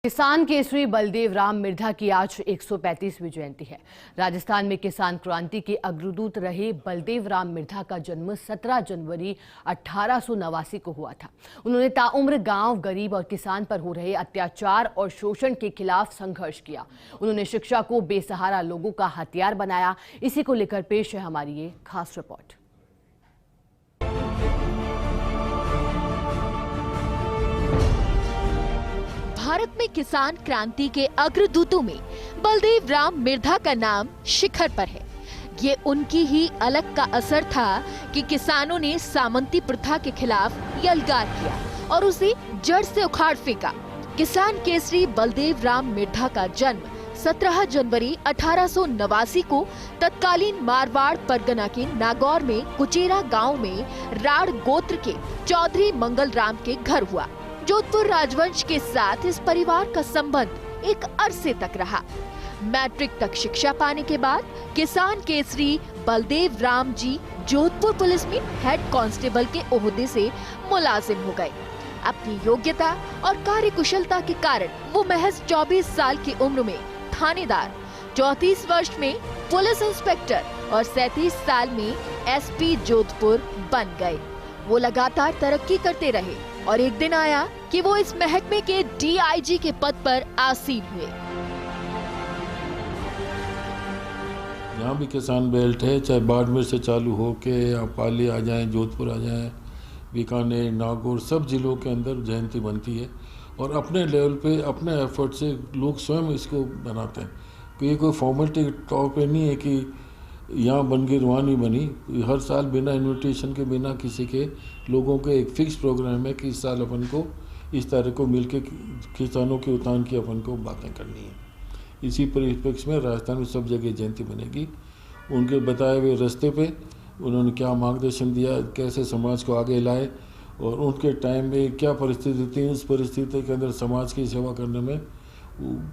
किसान केसरी बलदेव राम मिर्धा की आज 135वीं जयंती है। राजस्थान में किसान क्रांति के अग्रदूत रहे बलदेव राम मिर्धा का जन्म 17 जनवरी 1889 को हुआ था। उन्होंने ताउम्र गांव, गरीब और किसान पर हो रहे अत्याचार और शोषण के खिलाफ संघर्ष किया। उन्होंने शिक्षा को बेसहारा लोगों का हथियार बनाया। इसी को लेकर पेश है हमारी ये खास रिपोर्ट। भारत में किसान क्रांति के अग्रदूतों में बलदेव राम मिर्धा का नाम शिखर पर है। ये उनकी ही अलग का असर था कि किसानों ने सामंती प्रथा के खिलाफ यलगार किया और उसे जड़ से उखाड़ फेंका। किसान केसरी बलदेव राम मिर्धा का जन्म 17 जनवरी 1889 को तत्कालीन मारवाड़ परगना के नागौर में कुचेरा गांव में राड़ गोत्र के चौधरी मंगल राम के घर हुआ। जोधपुर राजवंश के साथ इस परिवार का संबंध एक अरसे तक रहा। मैट्रिक तक शिक्षा पाने के बाद किसान केसरी बलदेव राम जी जोधपुर पुलिस में हेड कांस्टेबल के ओहदे से मुलाजिम हो गए। अपनी योग्यता और कार्यकुशलता के कारण वो महज 24 साल की उम्र में थानेदार, 34 वर्ष में पुलिस इंस्पेक्टर और 37 साल में एसपी जोधपुर बन गए। वो लगातार तरक्की करते रहे और एक दिन आया कि वो इस महकमे के डीआईजी के पद पर आसीन हुए। यहाँ भी किसान बेल्ट है, चाहे बाड़मेर से चालू हो के या पाली आ जाए, जोधपुर आ जाए, बीकानेर, नागौर, सब जिलों के अंदर जयंती बनती है और अपने लेवल पे अपने एफर्ट से लोग स्वयं इसको बनाते हैं। ये कोई फॉर्मेलिटी तौर पे नहीं है कि यहाँ बन गई वहाँ नहीं बनी। हर साल बिना इन्विटेशन के, बिना किसी के, लोगों के एक फिक्स प्रोग्राम है कि इस साल अपन को इस तारीख को मिलके किसानों के उत्थान की अपन को बातें करनी है। इसी परिप्रेक्ष्य में राजस्थान में सब जगह जयंती बनेगी। उनके बताए हुए रास्ते पे उन्होंने क्या मार्गदर्शन दिया, कैसे समाज को आगे लाए और उनके टाइम में क्या परिस्थिति थी, उस परिस्थिति के अंदर समाज की सेवा करने में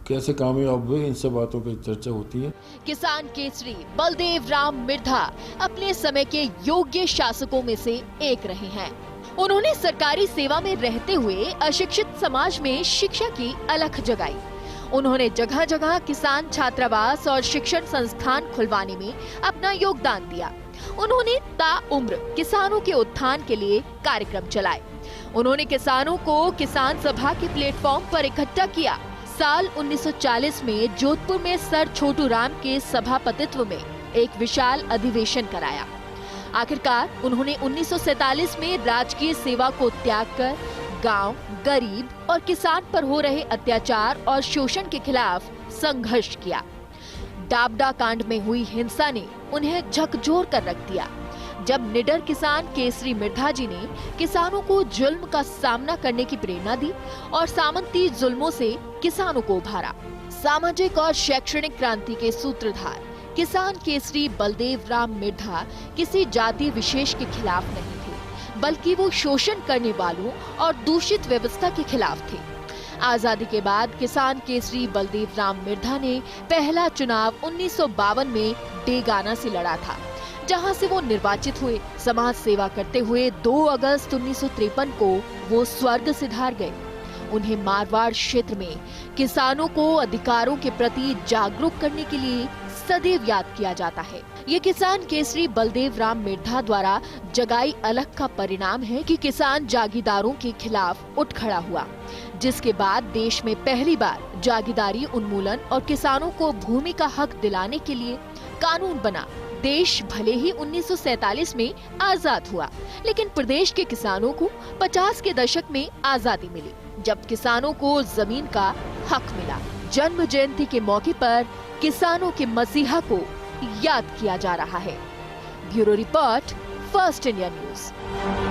कैसे कामयाब हुए, इन सब बातों पे चर्चा होती है। किसान केसरी बलदेव राम मिर्धा अपने समय के योग्य शासकों में से एक रहे हैं। उन्होंने सरकारी सेवा में रहते हुए अशिक्षित समाज में शिक्षा की अलख जगाई। उन्होंने जगह जगह किसान छात्रावास और शिक्षण संस्थान खुलवाने में अपना योगदान दिया। उन्होंने ताउम्र किसानों के उत्थान के लिए कार्यक्रम चलाए। उन्होंने किसानों को किसान सभा के प्लेटफॉर्म पर इकट्ठा किया। साल 1940 में जोधपुर में सर छोटू राम के सभापतित्व में एक विशाल अधिवेशन कराया। आखिरकार उन्होंने 1947 में राजकीय सेवा को त्याग कर गांव, गरीब और किसान पर हो रहे अत्याचार और शोषण के खिलाफ संघर्ष किया। डाबडा कांड में हुई हिंसा ने उन्हें झकझोर कर रख दिया। जब निडर किसान केसरी मिर्धा जी ने किसानों को जुल्म का सामना करने की प्रेरणा दी और सामंती जुल्मों से किसानों को उभारा। सामाजिक और शैक्षणिक क्रांति के सूत्रधार किसान केसरी बलदेव राम मिर्धा किसी जाति विशेष के खिलाफ नहीं थे, बल्कि वो शोषण करने वालों और दूषित व्यवस्था के खिलाफ थे। आजादी के बाद किसान केसरी बलदेव राम मिर्धा ने पहला चुनाव 1952 में डेगाना से लड़ा था, जहां से वो निर्वाचित हुए। समाज सेवा करते हुए 2 अगस्त 1953 को वो स्वर्ग सिधार गए। उन्हें मारवाड़ क्षेत्र में किसानों को अधिकारों के प्रति जागरूक करने के लिए सदैव याद किया जाता है। ये किसान केसरी बलदेव राम मिर्धा द्वारा जगाई अलख का परिणाम है कि किसान जागीदारों के खिलाफ उठ खड़ा हुआ, जिसके बाद देश में पहली बार जागीदारी उन्मूलन और किसानों को भूमि का हक दिलाने के लिए कानून बना। देश भले ही 1947 में आजाद हुआ, लेकिन प्रदेश के किसानों को 50 के दशक में आजादी मिली, जब किसानों को जमीन का हक मिला। जन्म जयंती के मौके पर किसानों के मसीहा को याद किया जा रहा है। Bureau report, first India news.